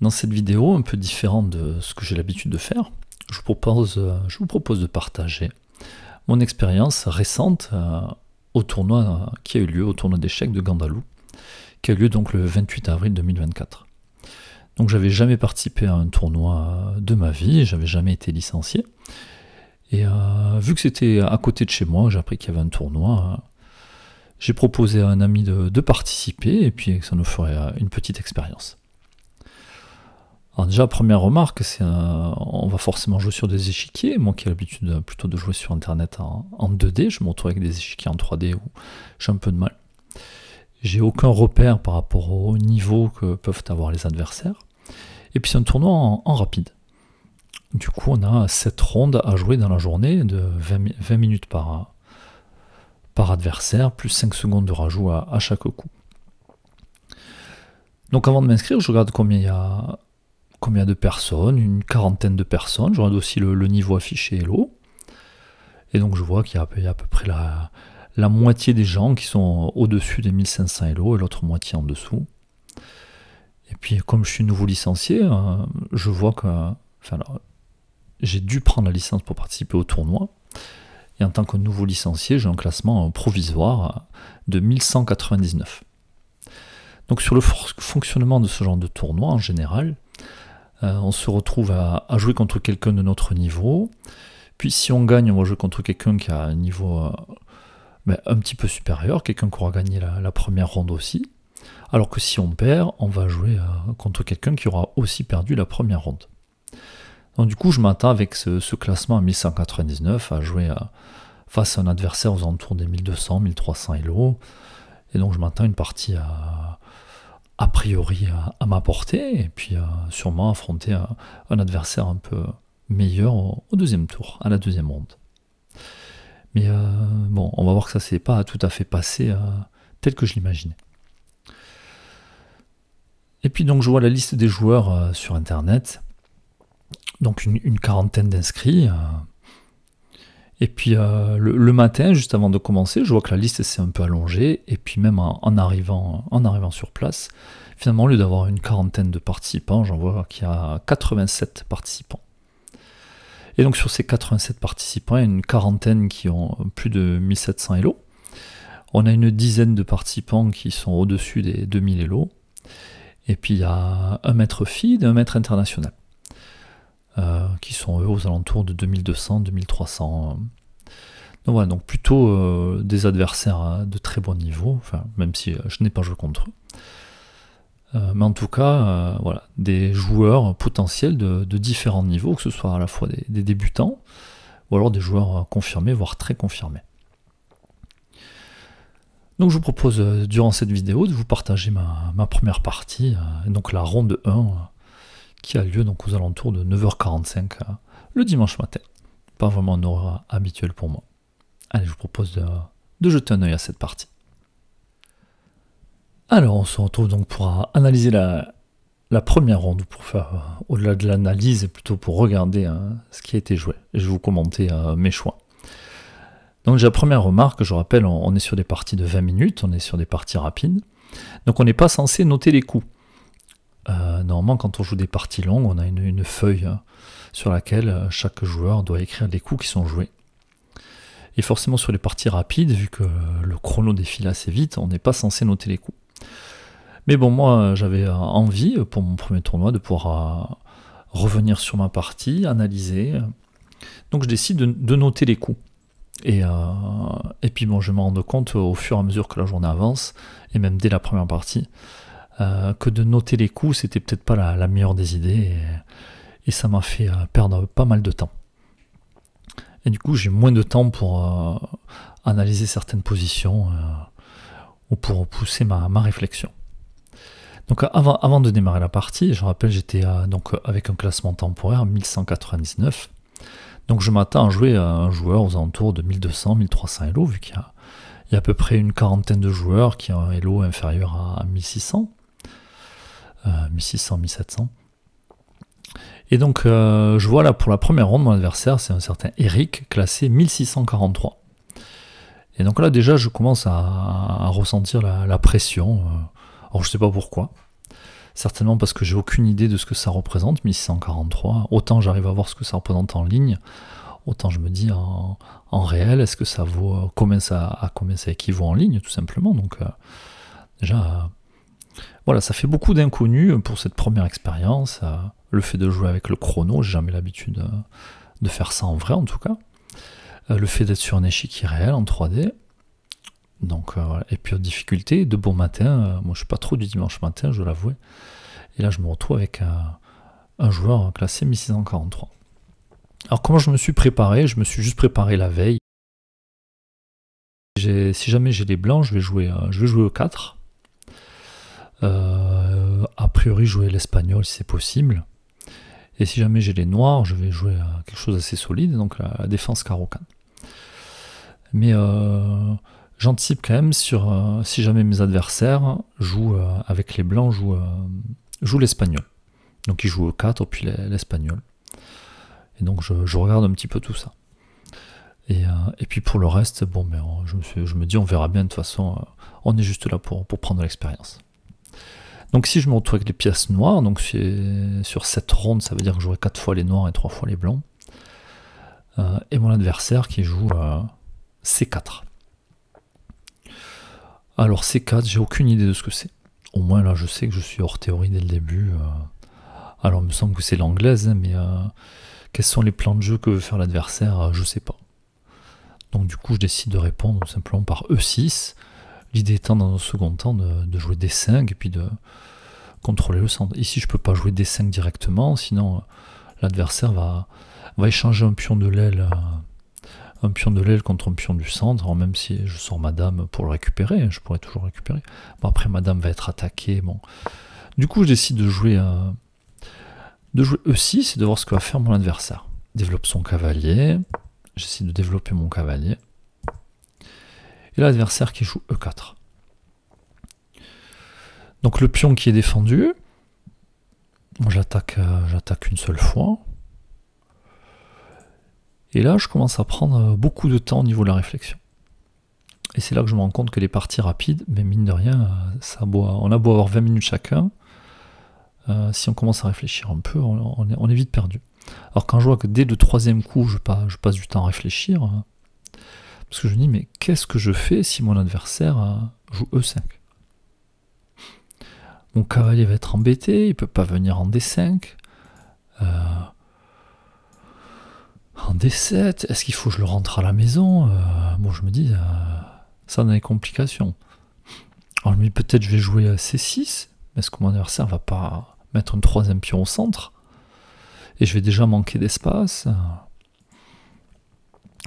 Dans cette vidéo, un peu différente de ce que j'ai l'habitude de faire, je vous propose de partager mon expérience récente au tournoi qui a eu lieu, au tournoi d'échecs de Gandalou, qui a eu lieu donc le 28 avril 2024. Donc j'avais jamais participé à un tournoi de ma vie, j'avais jamais été licencié. Et vu que c'était à côté de chez moi, j'ai appris qu'il y avait un tournoi, j'ai proposé à un ami de participer et puis que ça nous ferait une petite expérience. Alors déjà, première remarque, on va forcément jouer sur des échiquiers. Moi qui ai l'habitude plutôt de jouer sur internet en 2D, je me retrouve avec des échiquiers en 3D où j'ai un peu de mal. J'ai aucun repère par rapport au niveau que peuvent avoir les adversaires. Et puis c'est un tournoi en rapide. Du coup, on a 7 rondes à jouer dans la journée de 20 minutes par adversaire, plus 5 secondes de rajout à chaque coup. Donc avant de m'inscrire, je regarde combien il y a de personnes, une quarantaine de personnes. Je regarde aussi le niveau affiché Hello. Et donc je vois qu'il y a à peu près la moitié des gens qui sont au-dessus des 1500 Hello et l'autre moitié en dessous. Et puis comme je suis nouveau licencié, je vois que j'ai dû prendre la licence pour participer au tournoi. Et en tant que nouveau licencié, j'ai un classement provisoire de 1199. Donc sur le fonctionnement de ce genre de tournoi en général, on se retrouve à jouer contre quelqu'un de notre niveau. Puis si on gagne, on va jouer contre quelqu'un qui a un niveau un petit peu supérieur, quelqu'un qui aura gagné la première ronde aussi. Alors que si on perd, on va jouer contre quelqu'un qui aura aussi perdu la première ronde. Donc du coup, je m'attends avec ce classement à 1199 à jouer face à un adversaire aux alentours des 1200, 1300 Elo. Et donc je m'attends à une partie a priori à ma portée, et puis sûrement affronter un adversaire un peu meilleur au deuxième tour, à la deuxième ronde. Mais bon, on va voir que ça s'est pas tout à fait passé tel que je l'imaginais. Et puis donc je vois la liste des joueurs sur internet, donc une quarantaine d'inscrits. Et puis le matin, juste avant de commencer, je vois que la liste s'est un peu allongée, et puis même en arrivant sur place, finalement au lieu d'avoir une quarantaine de participants, j'en vois qu'il y a 87 participants. Et donc sur ces 87 participants, il y a une quarantaine qui ont plus de 1700 Elo. On a une dizaine de participants qui sont au-dessus des 2000 Elo. Et puis il y a un maître FIDE et un maître international, qui sont eux aux alentours de 2200, 2300. Donc voilà, donc plutôt des adversaires de très bon niveau, même si je n'ai pas joué contre eux. Mais en tout cas, voilà, des joueurs potentiels de différents niveaux, que ce soit à la fois des débutants, ou alors des joueurs confirmés, voire très confirmés. Donc je vous propose durant cette vidéo de vous partager ma première partie, donc la ronde 1, qui a lieu donc aux alentours de 9h45 le dimanche matin. Pas vraiment un horaire habituel pour moi. Allez, je vous propose de jeter un œil à cette partie. Alors on se retrouve donc pour analyser la première ronde, pour faire au-delà de l'analyse, plutôt pour regarder ce qui a été joué. Et je vais vous commenter mes choix. Donc déjà, première remarque, je rappelle, on est sur des parties de 20 minutes, on est sur des parties rapides. Donc on n'est pas censé noter les coups. Normalement, quand on joue des parties longues, on a une feuille sur laquelle chaque joueur doit écrire les coups qui sont joués. Et forcément sur les parties rapides, vu que le chrono défile assez vite, on n'est pas censé noter les coups. Mais bon, moi j'avais envie pour mon premier tournoi de pouvoir revenir sur ma partie, analyser. Donc je décide de noter les coups. Et puis bon, je me rends compte au fur et à mesure que la journée avance, et même dès la première partie, que de noter les coups, c'était peut-être pas la meilleure des idées, et ça m'a fait perdre pas mal de temps. Et du coup, j'ai moins de temps pour analyser certaines positions ou pour pousser ma réflexion. Donc avant de démarrer la partie, je rappelle, j'étais donc avec un classement temporaire 1199. Donc je m'attends à jouer à un joueur aux alentours de 1200, 1300 Elo, vu qu'il y a à peu près une quarantaine de joueurs qui ont un Elo inférieur à 1600. 1600, 1700. Et donc je vois là pour la première ronde, mon adversaire c'est un certain Eric, classé 1643. Et donc là déjà je commence à ressentir la pression. Alors je sais pas pourquoi. Certainement parce que j'ai aucune idée de ce que ça représente, 1643. Autant j'arrive à voir ce que ça représente en ligne, autant je me dis en réel, est-ce que ça vaut, combien ça équivaut en ligne, tout simplement. Donc déjà, voilà, ça fait beaucoup d'inconnus pour cette première expérience. Le fait de jouer avec le chrono, j'ai jamais l'habitude de faire ça en vrai en tout cas. Le fait d'être sur un échiquier réel en 3D. Donc, voilà. Et puis, difficulté, de bon matin, moi je suis pas trop du dimanche matin, je dois l'avouer. Et là, je me retrouve avec un joueur classé 1643. Alors, comment je me suis préparé? Je me suis juste préparé la veille. Si jamais j'ai les blancs, je vais jouer E4. A priori, jouer l'espagnol si c'est possible. Et si jamais j'ai les noirs, je vais jouer quelque chose d'assez solide, donc la défense carreau 4. Mais j'anticipe quand même sur si jamais mes adversaires jouent avec les blancs, jouent l'espagnol. Donc ils jouent E4 puis l'espagnol. Et donc je regarde un petit peu tout ça. Et puis pour le reste, bon, mais je me dis on verra bien, de toute façon, on est juste là pour prendre l'expérience. Donc si je me retrouve avec les pièces noires, donc sur cette ronde, ça veut dire que j'aurai 4 fois les noirs et 3 fois les blancs. Et mon adversaire qui joue C4. Alors C4, j'ai aucune idée de ce que c'est. Au moins là, je sais que je suis hors théorie dès le début. Alors il me semble que c'est l'anglaise, mais quels sont les plans de jeu que veut faire l'adversaire, je sais pas. Donc du coup, je décide de répondre tout simplement par E6. L'idée étant dans un second temps de jouer D5 et puis de contrôler le centre. Ici, je peux pas jouer D5 directement, sinon l'adversaire va échanger un pion de l'aile. Un pion de l'aile contre un pion du centre, alors même si je sors ma dame pour le récupérer, je pourrais toujours le récupérer. Bon, après ma dame va être attaquée. Bon. Du coup, je décide de jouer E6 et de voir ce que va faire mon adversaire. Développe son cavalier. J'essaie de développer mon cavalier. Et l'adversaire qui joue E4. Donc le pion qui est défendu, j'attaque une seule fois. Et là, je commence à prendre beaucoup de temps au niveau de la réflexion. Et c'est là que je me rends compte que les parties rapides, mais mine de rien, on a beau avoir 20 minutes chacun, si on commence à réfléchir un peu, on est vite perdu. Alors quand je vois que dès le troisième coup, je passe du temps à réfléchir, parce que je me dis, mais qu'est-ce que je fais si mon adversaire joue E5 ? Mon cavalier va être embêté, il ne peut pas venir en D5. En D7, est-ce qu'il faut que je le rentre à la maison ? Bon, je me dis, ça a des complications. Alors, je me dis, peut-être je vais jouer à C6. Est-ce que mon adversaire va pas mettre un troisième pion au centre ? Et je vais déjà manquer d'espace.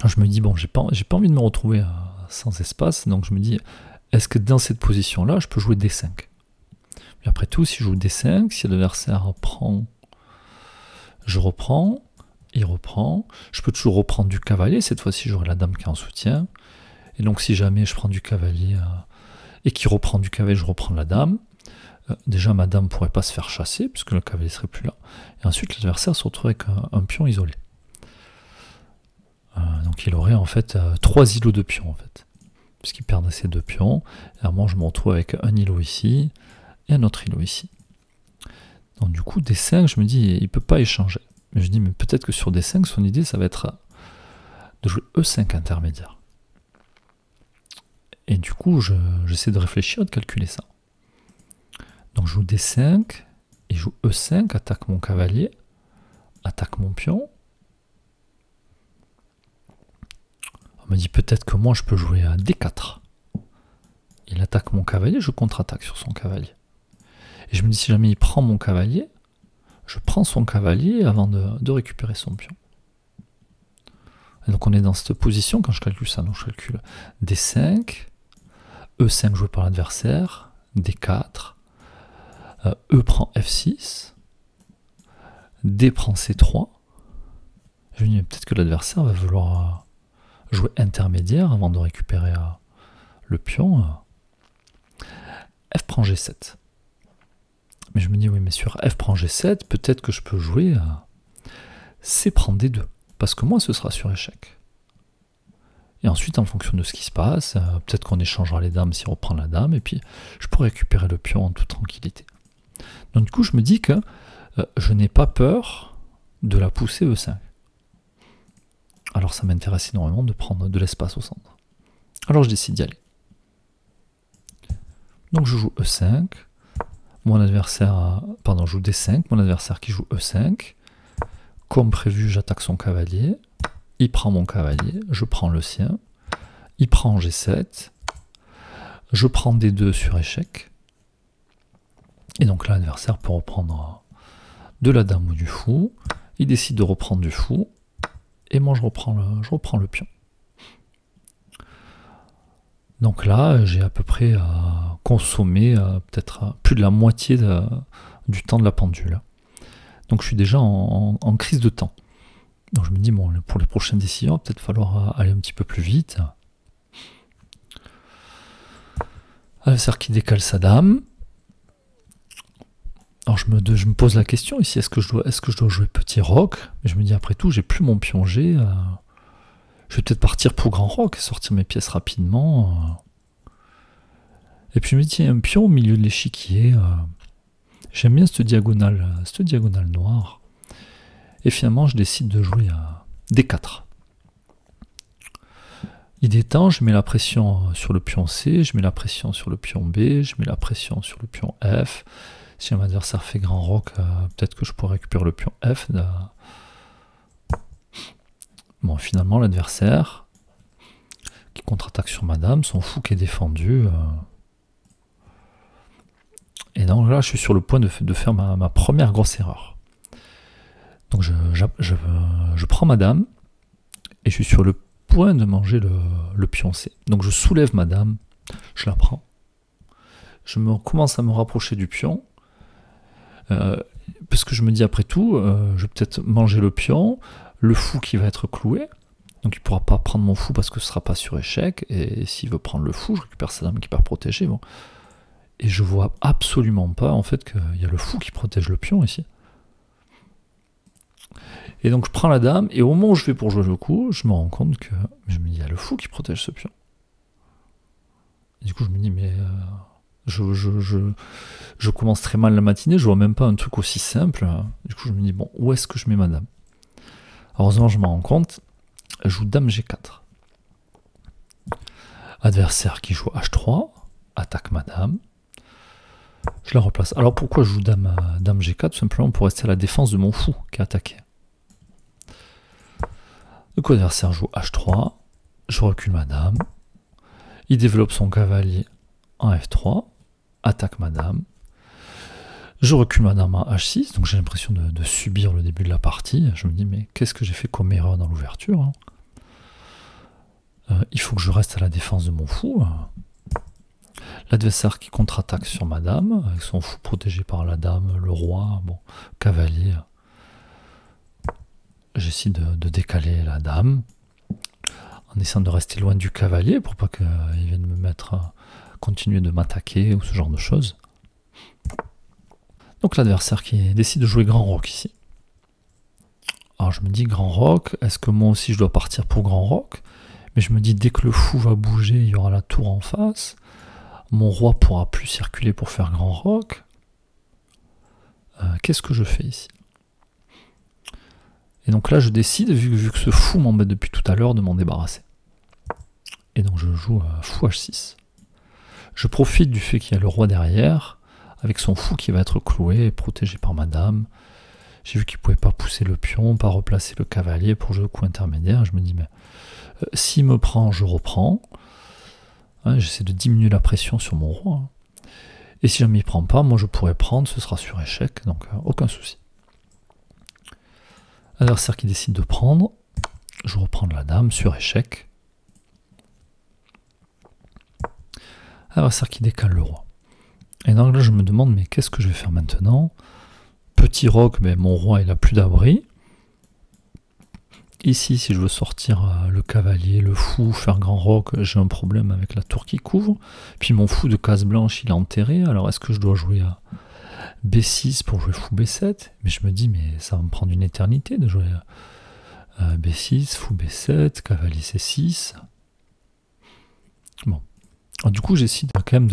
Je me dis, bon, j'ai pas envie de me retrouver sans espace. Donc, je me dis, est-ce que dans cette position-là, je peux jouer D5 ? Mais après tout, si je joue D5, si l'adversaire prend, je reprends. Il reprend, je peux toujours reprendre du cavalier, cette fois-ci j'aurai la dame qui est en soutien, et donc si jamais je prends du cavalier et qu'il reprend du cavalier, je reprends la dame, déjà ma dame ne pourrait pas se faire chasser, puisque le cavalier ne serait plus là, et ensuite l'adversaire se retrouve avec un pion isolé. Donc il aurait en fait 3 îlots de pions, en fait, puisqu'il perdrait ses 2 pions, et alors moi je me retrouve avec un îlot ici, et un autre îlot ici. Donc du coup, D5, je me dis, il ne peut pas échanger. Mais je dis, mais peut-être que sur D5, son idée, ça va être de jouer E5 intermédiaire. Et du coup, j'essaie de réfléchir et de calculer ça. Donc je joue D5, il joue E5, attaque mon cavalier, attaque mon pion. On me dit peut-être que moi, je peux jouer à D4. Il attaque mon cavalier, je contre-attaque sur son cavalier. Et je me dis, si jamais il prend mon cavalier, je prends son cavalier avant de récupérer son pion. Et donc on est dans cette position quand je calcule ça. Donc je calcule D5, E5 joué par l'adversaire, D4, E prend F6, D prend C3. Je me dis peut-être que l'adversaire va vouloir jouer intermédiaire avant de récupérer le pion. F prend G7. Mais je me dis, oui, mais sur F prend G7, peut-être que je peux jouer C prend D2. Parce que moi, ce sera sur échec. Et ensuite, en fonction de ce qui se passe, peut-être qu'on échangera les dames si on reprend la dame, et puis je pourrai récupérer le pion en toute tranquillité. Donc du coup, je me dis que je n'ai pas peur de la pousser E5. Alors ça m'intéresse énormément de prendre de l'espace au centre. Alors je décide d'y aller. Donc je joue E5. Mon adversaire, pardon, je joue D5. Mon adversaire qui joue E5. Comme prévu, j'attaque son cavalier. Il prend mon cavalier. Je prends le sien. Il prend G7. Je prends D2 sur échec. Et donc là, l'adversaire peut reprendre de la dame ou du fou. Il décide de reprendre du fou. Et moi, je reprends le pion. Donc là, j'ai à peu près consommé peut-être plus de la moitié du temps de la pendule. Donc je suis déjà en crise de temps. Donc je me dis, bon, pour les prochaines décisions, il va peut-être falloir aller un petit peu plus vite. L'adversaire qui décale sa dame. Alors je me pose la question ici, est-ce que je dois jouer petit roc? Mais je me dis, après tout, j'ai plus mon pion G. Je vais peut-être partir pour grand roc et sortir mes pièces rapidement. Et puis je me dis, tiens, un pion au milieu de l'échiquier. J'aime bien cette diagonale noire. Et finalement, je décide de jouer à D4. Il est temps, je mets la pression sur le pion C, je mets la pression sur le pion B, je mets la pression sur le pion F. Si un adversaire fait grand roc, peut-être que je pourrais récupérer le pion F. Bon, finalement, l'adversaire qui contre-attaque sur ma dame, son fou qui est défendu. Et donc là, je suis sur le point de faire ma première grosse erreur. Donc je prends ma dame et je suis sur le point de manger le pion C. Donc je soulève ma dame, je la prends. Commence à me rapprocher du pion. Parce que je me dis après tout, je vais peut-être manger le pion, le fou qui va être cloué. Donc il ne pourra pas prendre mon fou parce que ce ne sera pas sur échec. Et s'il veut prendre le fou, je récupère sa dame qui part protéger. Bon. Et je vois absolument pas en fait qu'il y a le fou qui protège le pion ici. Et donc je prends la dame, et au moment où je vais pour jouer le coup, je me rends compte que je me dis, il y a le fou qui protège ce pion. Et du coup je me dis, mais je commence très mal la matinée, je vois même pas un truc aussi simple. Du coup je me dis, bon, où est-ce que je mets ma dame? Heureusement je me rends compte, je joue dame G4. Adversaire qui joue H3, attaque ma dame. Je la replace. Alors pourquoi je joue dame G4? Tout simplement pour rester à la défense de mon fou qui est attaqué. Le coup adversaire joue H3, je recule ma dame, il développe son cavalier en F3, attaque ma dame, je recule ma dame en H6, donc j'ai l'impression de subir le début de la partie. Je me dis, mais qu'est-ce que j'ai fait comme erreur dans l'ouverture? Il faut que je reste à la défense de mon fou. L'adversaire qui contre-attaque sur ma dame, avec son fou protégé par la dame, le roi, bon, cavalier. J'essaie de décaler la dame, en essayant de rester loin du cavalier, pour pas qu'il vienne me continuer de m'attaquer, ou ce genre de choses. Donc l'adversaire qui décide de jouer grand roc ici. Alors je me dis, grand roc, est-ce que moi aussi je dois partir pour grand roc? Mais je me dis, dès que le fou va bouger, il y aura la tour en face. Mon roi pourra plus circuler pour faire grand roc. Qu'est-ce que je fais ici? Et donc là, je décide, vu que ce fou m'embête depuis tout à l'heure, de m'en débarrasser. Et donc je joue fou H6. Je profite du fait qu'il y a le roi derrière, avec son fou qui va être cloué et protégé par ma dame. J'ai vu qu'il ne pouvait pas pousser le pion, pas replacer le cavalier pour jouer au coup intermédiaire. Je me dis, mais s'il me prend, je reprends. Hein, j'essaie de diminuer la pression sur mon roi. Et si jamais il ne prend pas, moi je pourrais prendre, ce sera sur échec, donc aucun souci. Adversaire qui décide de prendre, je reprends la dame sur échec. Adversaire qui décale le roi. Et donc là je me demande, mais qu'est-ce que je vais faire maintenant? Petit roc, mais mon roi il a plus d'abri. Ici, si je veux sortir le cavalier, le fou, faire grand roc, j'ai un problème avec la tour qui couvre. Puis mon fou de case blanche, il est enterré. Alors est-ce que je dois jouer à B6 pour jouer fou B7? Mais je me dis, mais ça va me prendre une éternité de jouer à B6, fou B7, cavalier C6. Bon. Alors, du coup, j'essaie quand même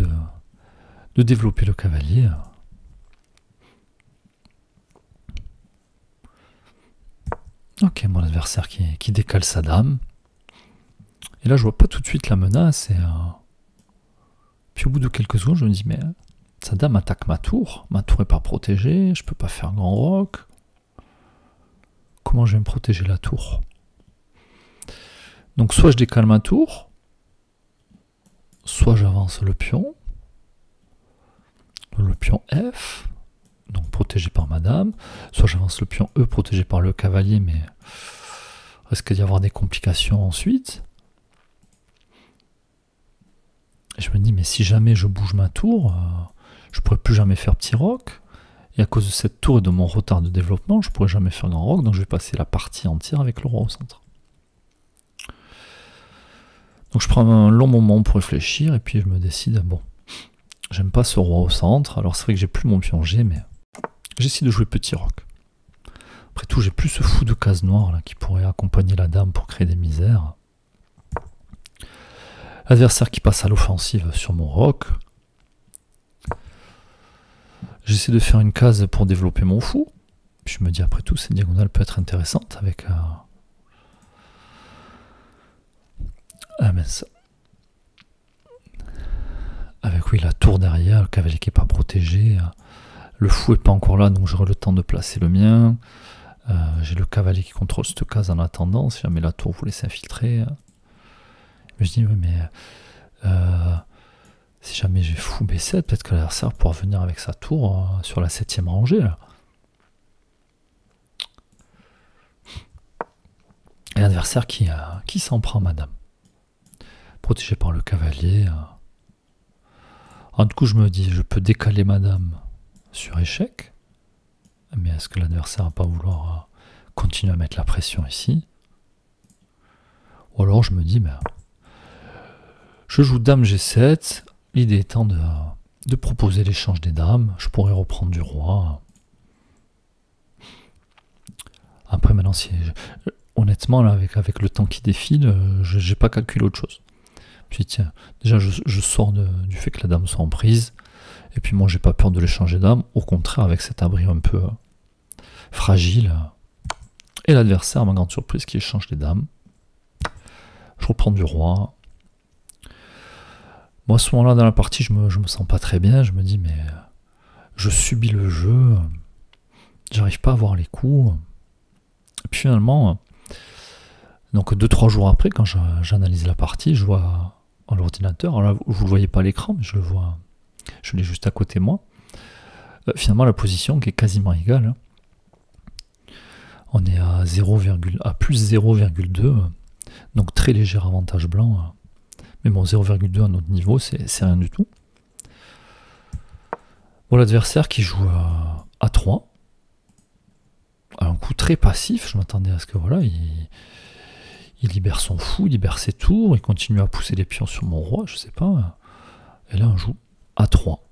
de développer le cavalier. Ok, mon adversaire qui décale sa dame. Et là, je vois pas tout de suite la menace. Puis au bout de quelques secondes, je me dis, mais sa dame attaque ma tour. Ma tour est pas protégée. Je peux pas faire grand roc. Comment je vais me protéger la tour? Donc soit je décale ma tour, soit j'avance le pion F, donc protégé par ma dame, soit j'avance le pion E protégé par le cavalier, mais risque d'y avoir des complications ensuite. Et je me dis, mais si jamais je bouge ma tour, je pourrais plus jamais faire petit roc. Et à cause de cette tour et de mon retard de développement, je pourrais jamais faire grand roc, donc je vais passer la partie entière avec le roi au centre. Donc je prends un long moment pour réfléchir, et puis je me décide, bon, j'aime pas ce roi au centre, alors c'est vrai que j'ai plus mon pion G, mais j'essaie de jouer petit roc. Après tout, j'ai plus ce fou de case noire là, qui pourrait accompagner la dame pour créer des misères. Adversaire qui passe à l'offensive sur mon roc. J'essaie de faire une case pour développer mon fou. Puis je me dis, après tout, cette diagonale peut être intéressante avec... avec oui, la tour derrière, le cavalier qui n'est pas protégé. Le fou n'est pas encore là, donc j'aurai le temps de placer le mien. J'ai le cavalier qui contrôle cette case en attendant, si jamais la tour voulait s'infiltrer. Mais je dis, oui, mais si jamais j'ai fou B7, peut-être que l'adversaire pourra venir avec sa tour sur la 7ème rangée. Là. Et l'adversaire qui s'en prend, madame. Protégé par le cavalier. Du coup, je me dis, je peux décaler madame sur échec. Mais est-ce que l'adversaire va pas vouloir continuer à mettre la pression ici? Ou alors je me dis, ben, je joue dame G7. L'idée étant de proposer l'échange des dames. Je pourrais reprendre du roi. Après, maintenant, honnêtement, là, avec le temps qui défile, je n'ai pas calculé autre chose. Puis tiens, déjà, je sors du fait que la dame soit en prise. Et puis moi, j'ai pas peur de l'échanger d'âme. Au contraire, avec cet abri un peu fragile. Et l'adversaire, à ma grande surprise, qui échange les dames. Je reprends du roi. Moi, à ce moment-là, dans la partie, je me sens pas très bien. Je me dis, mais je subis le jeu. J'arrive pas à voir les coups. Et puis finalement, donc 2-3 jours après, quand j'analyse la partie, je vois à l'ordinateur, alors là, vous le voyez pas à l'écran, mais je le vois, je l'ai juste à côté de moi. Finalement, la position qui est quasiment égale. On est à plus 0,2, donc très léger avantage blanc. Mais bon, 0,2 à notre niveau, c'est rien du tout. Bon, l'adversaire qui joue à 3. Un coup très passif, je m'attendais à ce que voilà, il libère son fou, il libère ses tours, il continue à pousser les pions sur mon roi, je sais pas. Et là, on joue à 3.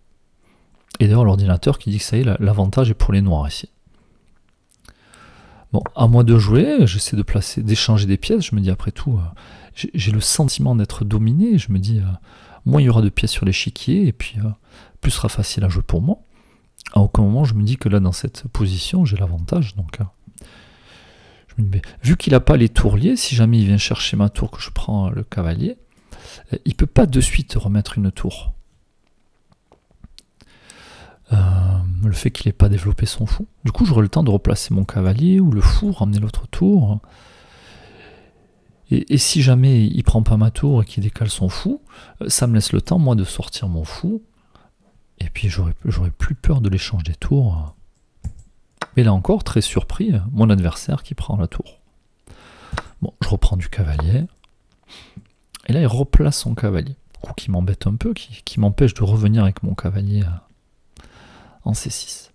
Et d'ailleurs, l'ordinateur qui dit que ça y est, l'avantage est pour les noirs ici. Bon, à moi de jouer, j'essaie d'échanger des pièces, je me dis après tout, j'ai le sentiment d'être dominé, je me dis, moins il y aura de pièces sur l'échiquier, et puis plus sera facile à jouer pour moi. À aucun moment je me dis que là, dans cette position, j'ai l'avantage, donc... je me dis, mais, vu qu'il n'a pas les tours liés, si jamais il vient chercher ma tour, que je prends le cavalier, il ne peut pas de suite remettre une tour. Le fait qu'il n'ait pas développé son fou. Du coup, j'aurai le temps de replacer mon cavalier ou le fou, ramener l'autre tour. Et si jamais il ne prend pas ma tour et qu'il décale son fou, ça me laisse le temps, moi, de sortir mon fou. Et puis, j'aurai plus peur de l'échange des tours. Mais là encore, très surpris, mon adversaire qui prend la tour. Bon, je reprends du cavalier. Et là, il replace son cavalier. Coup qui m'embête un peu, qui m'empêche de revenir avec mon cavalier en C6.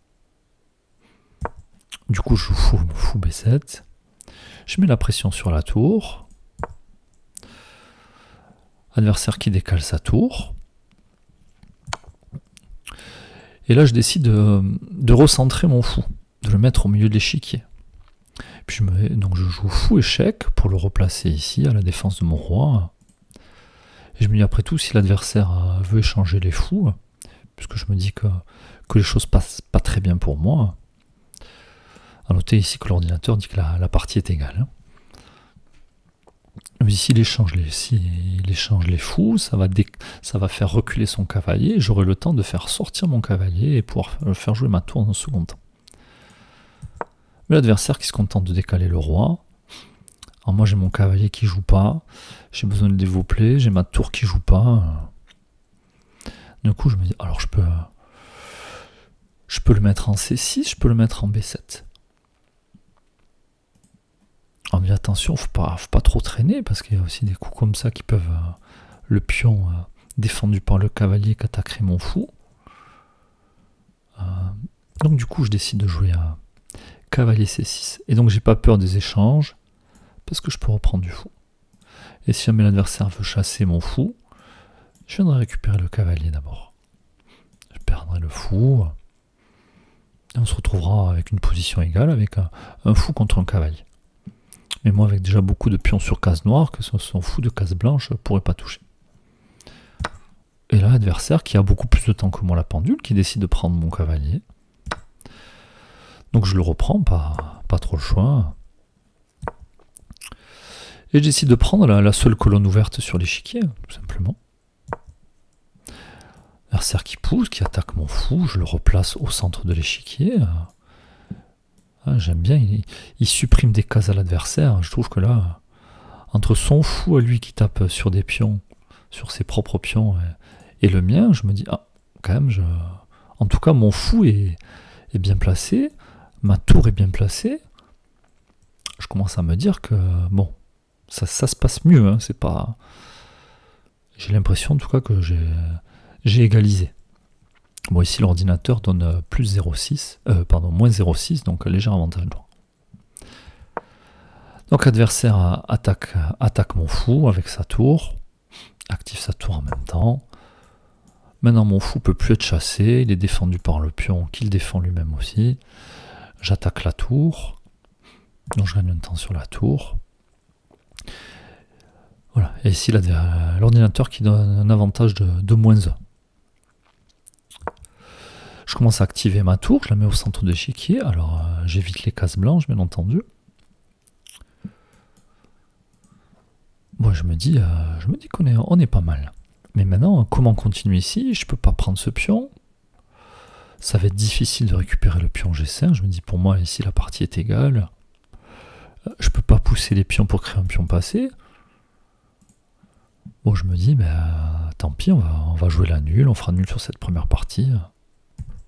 Du coup, je joue fou B7. Je mets la pression sur la tour. Adversaire qui décale sa tour. Et là, je décide de recentrer mon fou, de le mettre au milieu de l'échiquier. Puis donc je joue fou échec pour le replacer ici, à la défense de mon roi. Et je me dis, après tout, si l'adversaire veut échanger les fous, puisque je me dis que les choses passent pas très bien pour moi, À noter ici que l'ordinateur dit que la partie est égale. Hein. Mais s'il échange les fous, ça va faire reculer son cavalier. J'aurai le temps de faire sortir mon cavalier et pouvoir faire jouer ma tour dans un second temps. Mais l'adversaire qui se contente de décaler le roi. Alors moi j'ai mon cavalier qui joue pas. J'ai besoin de le développer. J'ai ma tour qui joue pas. Du coup je me dis, alors je peux le mettre en C6, je peux le mettre en B7. Oh, mais attention, faut pas trop traîner parce qu'il y a aussi des coups comme ça qui peuvent le pion défendu par le cavalier qui attaquerait mon fou. Donc du coup je décide de jouer à cavalier C6 et donc j'ai pas peur des échanges parce que je peux reprendre du fou. Et si jamais l'adversaire veut chasser mon fou, je viendrai récupérer le cavalier d'abord. Je perdrai le fou et on se retrouvera avec une position égale avec un fou contre un cavalier. Mais moi, avec déjà beaucoup de pions sur case noire, que son fou de case blanche ne pourrait pas toucher. Et là, l'adversaire, qui a beaucoup plus de temps que moi, la pendule, qui décide de prendre mon cavalier. Donc je le reprends, pas trop le choix. Et je décide de prendre la seule colonne ouverte sur l'échiquier, tout simplement. L'adversaire qui pousse, qui attaque mon fou, je le replace au centre de l'échiquier. J'aime bien, il supprime des cases à l'adversaire. Je trouve que là, entre son fou à lui qui tape sur des pions, sur ses propres pions, et le mien, je me dis, quand même, en tout cas, mon fou est bien placé, ma tour est bien placée. Je commence à me dire que, bon, ça se passe mieux. Hein, c'est pas... J'ai l'impression, en tout cas, que j'ai égalisé. Bon, ici l'ordinateur donne plus 0,6, moins 0,6, donc léger avantage noir. Donc l'adversaire attaque mon fou avec sa tour, active sa tour en même temps. Maintenant mon fou peut plus être chassé, il est défendu par le pion qu'il défend lui-même aussi. J'attaque la tour, donc je gagne un temps sur la tour. Voilà, et ici l'ordinateur qui donne un avantage de moins 1. Je commence à activer ma tour, je la mets au centre de l'échiquier, alors j'évite les cases blanches bien entendu. Bon, je me dis qu'on est pas mal. Mais maintenant, comment continuer ici? Je peux pas prendre ce pion. Ça va être difficile de récupérer le pion G5. Je me dis, pour moi, ici, la partie est égale. Je peux pas pousser les pions pour créer un pion passé. Bon, je me dis, tant pis, on va jouer la nulle. On fera nul sur cette première partie.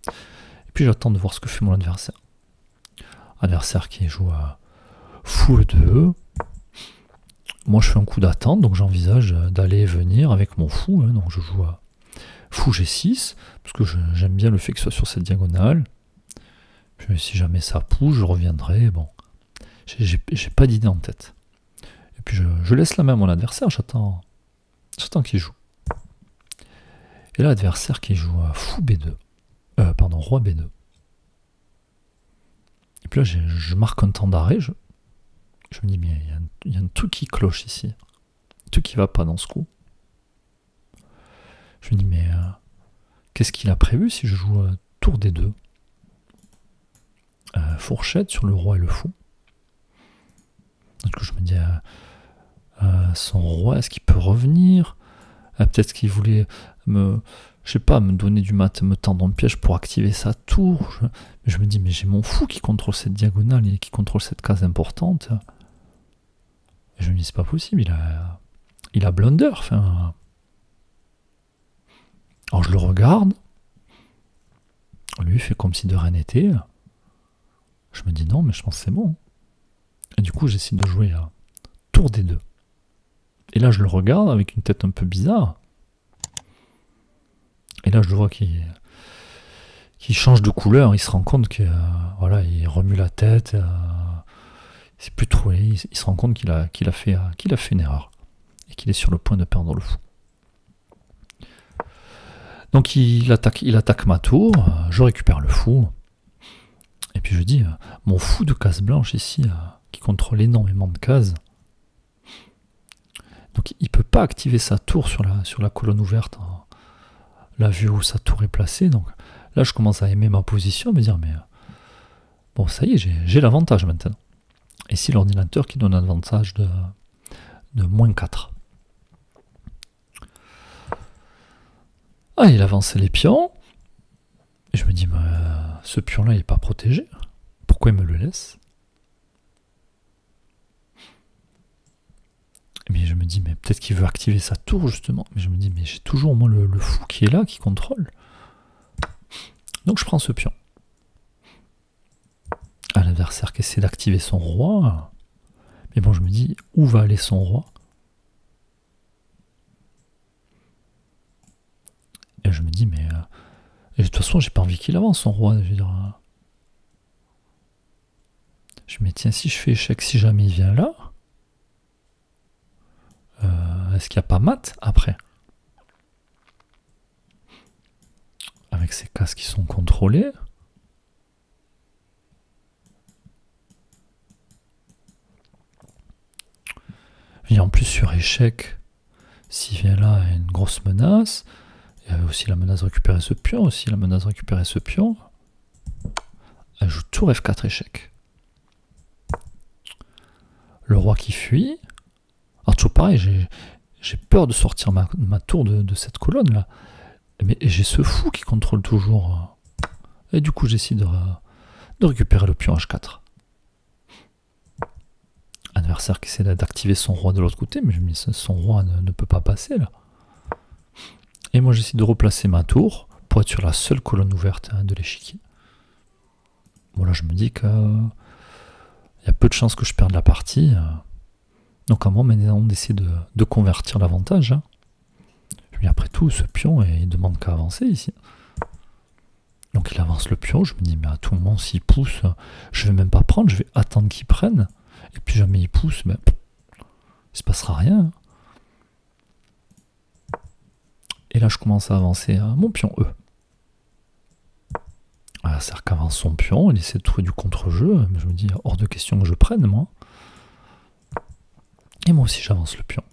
Et puis j'attends de voir ce que fait mon adversaire. Adversaire qui joue à fou E2. Moi je fais un coup d'attente, donc j'envisage d'aller et venir avec mon fou. Hein, donc je joue à fou G6, parce que j'aime bien le fait que ce soit sur cette diagonale. Puis si jamais ça pousse, je reviendrai. Bon, j'ai pas d'idée en tête. Et puis je laisse la main à mon adversaire, j'attends qu'il joue. Et là l'adversaire qui joue à fou B2. Roi B2. Et puis là, je marque un temps d'arrêt. Je me dis, mais il y a un truc qui cloche ici. Un truc qui va pas dans ce coup. Je me dis, mais qu'est-ce qu'il a prévu si je joue tour D2 fourchette sur le roi et le fou. Donc je me dis, son roi, est-ce qu'il peut revenir? Peut-être qu'il voulait me donner du mat, me tendre un piège pour activer sa tour. Je me dis, mais j'ai mon fou qui contrôle cette diagonale et qui contrôle cette case importante. Et je me dis, c'est pas possible, il a blunder. Enfin... Alors je le regarde. Lui il fait comme si de rien n'était. Je me dis, non, mais je pense que c'est bon. Et du coup, j'essaie de jouer à tour des deux. Et là, je le regarde avec une tête un peu bizarre. Et là, je le vois qu'il change de couleur. Il se rend compte que voilà, il remue la tête. C'est plus trop. Il se rend compte qu'il a fait une erreur et qu'il est sur le point de perdre le fou. Donc il attaque ma tour. Je récupère le fou. Et puis je dis, mon fou de case blanche ici, qui contrôle énormément de cases. Donc il ne peut pas activer sa tour sur la colonne ouverte, la vue où sa tour est placée. Donc là je commence à aimer ma position, me dire mais Bon, ça y est, j'ai l'avantage maintenant. Et si l'ordinateur qui donne un avantage de -4. Ah, il avance les pions. Et je me dis, ce pion-là, il n'est pas protégé. Pourquoi il me le laisse? Mais je me dis, mais peut-être qu'il veut activer sa tour, justement. Mais je me dis, mais j'ai toujours, moi, le fou qui est là, qui contrôle. Donc je prends ce pion. À l'adversaire qui essaie d'activer son roi. Mais bon, je me dis, où va aller son roi? Et je me dis, mais... et de toute façon, j'ai pas envie qu'il avance, son roi. Je veux dire... je me dis, tiens, si je fais échec, si jamais il vient là... est-ce qu'il n'y a pas mat après? Avec ces cases qui sont contrôlées. Et en plus sur échec, s'il vient là, il y a une grosse menace. Il y avait aussi la menace de récupérer ce pion, aussi la menace de récupérer ce pion. Elle joue tour F4 échec. Le roi qui fuit. Alors toujours pareil, j'ai peur de sortir ma tour de cette colonne là. Mais j'ai ce fou qui contrôle toujours. Et du coup j'essaie de récupérer le pion H4. Adversaire qui essaie d'activer son roi de l'autre côté, mais je me dis son roi ne peut pas passer là. Et moi j'essaie de replacer ma tour pour être sur la seule colonne ouverte de l'échiquier. Bon là je me dis qu'il y a peu de chances que je perde la partie. Donc à moi maintenant d'essayer de convertir l'avantage. Mais après tout, ce pion, il demande qu'à avancer ici. Donc il avance le pion, je me dis, mais à tout moment, s'il pousse, je vais même pas prendre, je vais attendre qu'il prenne. Et puis jamais il pousse, ben, il se passera rien. Et là, je commence à avancer mon pion E. Voilà, c'est-à-dire qu'avance son pion, il essaie de trouver du contre-jeu, mais je me dis, hors de question que je prenne, moi. Et moi aussi, j'avance le pion,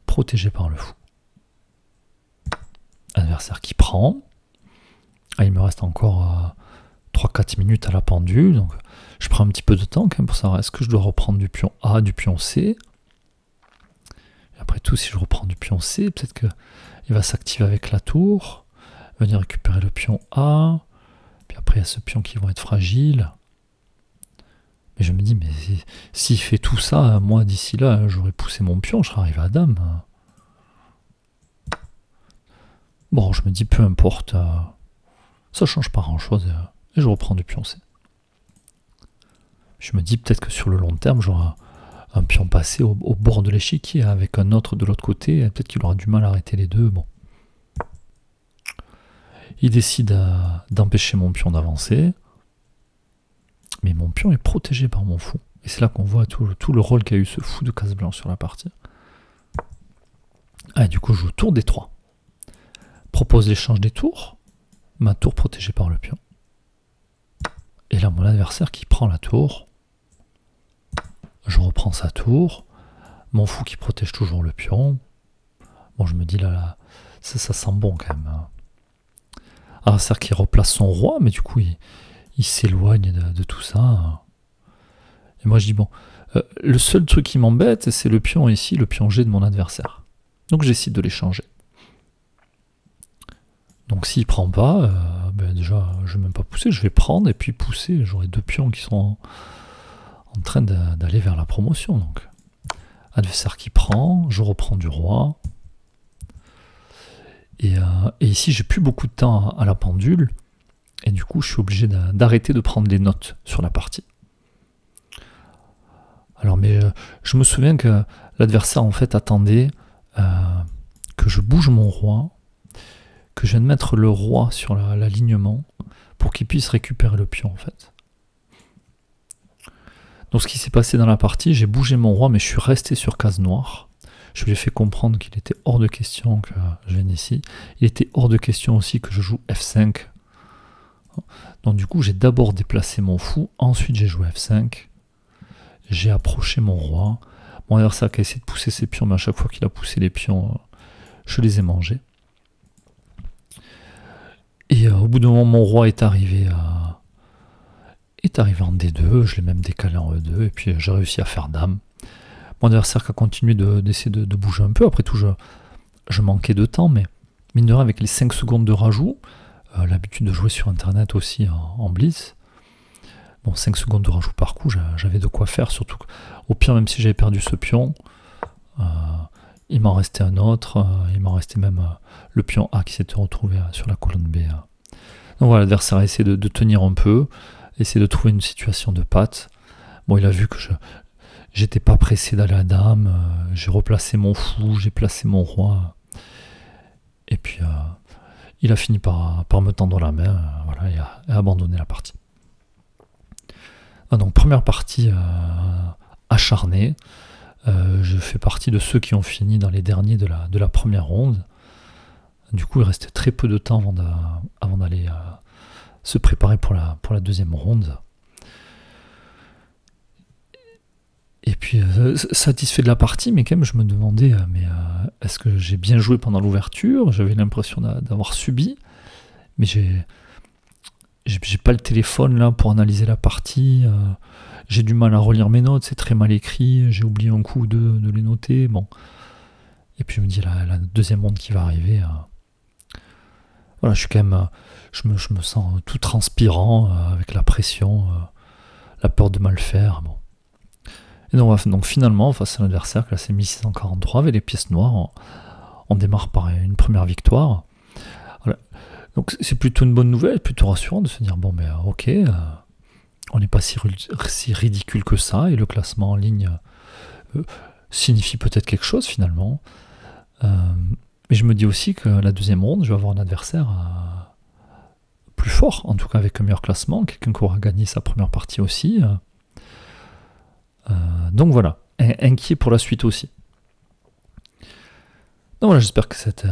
protégé par le fou. Adversaire qui prend. Ah, il me reste encore 3-4 minutes à la pendule, donc je prends un petit peu de temps quand même pour savoir est-ce que je dois reprendre du pion A, du pion C. Et après tout, si je reprends du pion C, peut-être qu'il va s'activer avec la tour, venir récupérer le pion A, puis après il y a ce pion qui va être fragile. Mais je me dis, mais s'il fait tout ça, moi d'ici là, j'aurais poussé mon pion, je serais arrivé à dame. Bon, je me dis, peu importe, ça change pas grand-chose, et je reprends du pion C. Je me dis peut-être que sur le long terme, j'aurai un pion passé au bord de l'échiquier, avec un autre de l'autre côté, et peut-être qu'il aura du mal à arrêter les deux. Bon. Il décide d'empêcher mon pion d'avancer, mais mon pion est protégé par mon fou. Et c'est là qu'on voit tout le rôle qu'a eu ce fou de case blanche sur la partie. Ah, et du coup, je joue tour D3. Propose l'échange des tours, ma tour protégée par le pion. Et là, mon adversaire qui prend la tour, je reprends sa tour, mon fou qui protège toujours le pion. Bon, je me dis là ça sent bon quand même. Adversaire qui replace son roi, mais du coup, il s'éloigne de tout ça. Et moi, je dis, bon, le seul truc qui m'embête, c'est le pion ici, le pion G de mon adversaire. Donc, j'essaie de l'échanger. Donc s'il prend pas, ben déjà je vais même pas pousser, je vais prendre et puis pousser. J'aurai deux pions qui sont en train d'aller vers la promotion. Donc adversaire qui prend, je reprends du roi. Et ici j'ai plus beaucoup de temps à la pendule. Et du coup je suis obligé d'arrêter de prendre les notes sur la partie. Alors mais je me souviens que l'adversaire en fait attendait que je bouge mon roi, que je viens de mettre le roi sur l'alignement pour qu'il puisse récupérer le pion en fait. Donc ce qui s'est passé dans la partie, j'ai bougé mon roi mais je suis resté sur case noire. Je lui ai fait comprendre qu'il était hors de question que je vienne ici. Il était hors de question aussi que je joue F5. Donc du coup j'ai d'abord déplacé mon fou, ensuite j'ai joué F5. J'ai approché mon roi. Mon adversaire qui a essayé de pousser ses pions, mais à chaque fois qu'il a poussé les pions, je les ai mangés. Et au bout d'un moment, mon roi est arrivé est arrivé en D2, je l'ai même décalé en E2, et puis j'ai réussi à faire dame. Mon adversaire qui a continué d'essayer de bouger un peu. Après tout, je manquais de temps, mais mine de rien, avec les 5 secondes de rajout, l'habitude de jouer sur internet aussi en blitz, bon, 5 secondes de rajout par coup, j'avais de quoi faire, surtout au pire, même si j'avais perdu ce pion, il m'en restait un autre, il m'en restait même le pion A qui s'était retrouvé sur la colonne B. Donc voilà, l'adversaire a essayé de tenir un peu, essayer de trouver une situation de patte. Bon, il a vu que j'étais pas pressé d'aller à dame, j'ai replacé mon fou, j'ai placé mon roi, et puis il a fini par me tendre la main, voilà, et a abandonné la partie. Donc première partie acharnée, je fais partie de ceux qui ont fini dans les derniers de la première ronde. Du coup, il restait très peu de temps avant d'aller se préparer pour la deuxième ronde. Et puis, satisfait de la partie, mais quand même, je me demandais, est-ce que j'ai bien joué pendant l'ouverture? J'avais l'impression d'avoir subi, mais j'ai pas le téléphone là pour analyser la partie. J'ai du mal à relire mes notes, c'est très mal écrit. J'ai oublié un coup ou deux de les noter. Bon. Et puis je me dis, la deuxième ronde qui va arriver, voilà, je suis quand même, je me sens tout transpirant avec la pression, la peur de mal faire. Bon. Et donc finalement, face à l'adversaire classé 1643 avec les pièces noires, on démarre par une première victoire. Voilà. Donc c'est plutôt une bonne nouvelle, plutôt rassurant de se dire, bon ben ok, on n'est pas si ridicule que ça, et le classement en ligne signifie peut-être quelque chose finalement. Mais je me dis aussi que la deuxième ronde, je vais avoir un adversaire plus fort, en tout cas avec un meilleur classement, quelqu'un qui aura gagné sa première partie aussi. Donc voilà, inquiet pour la suite aussi. Donc voilà, j'espère que cette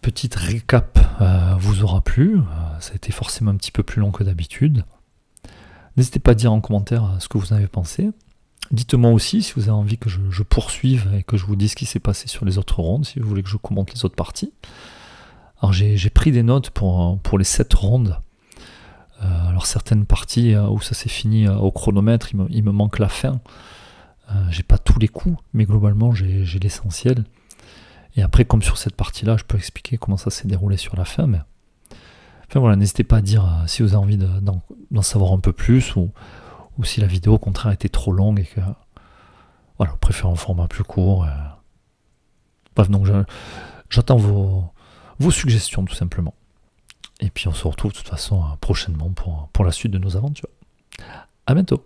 petite récap vous aura plu. Ça a été forcément un petit peu plus long que d'habitude. N'hésitez pas à dire en commentaire ce que vous en avez pensé. Dites-moi aussi si vous avez envie que je poursuive et que je vous dise ce qui s'est passé sur les autres rondes, si vous voulez que je commente les autres parties. Alors j'ai pris des notes pour les 7 rondes. Alors certaines parties où ça s'est fini au chronomètre, il me manque la fin. J'ai pas tous les coups, mais globalement j'ai l'essentiel. Et après, comme sur cette partie-là, je peux expliquer comment ça s'est déroulé sur la fin. Mais enfin voilà, n'hésitez pas à dire si vous avez envie d'en savoir un peu plus, ou si la vidéo au contraire était trop longue et que voilà, vous préférez un format plus court. Bref, donc j'attends vos suggestions tout simplement. Et puis on se retrouve de toute façon prochainement pour la suite de nos aventures. À bientôt.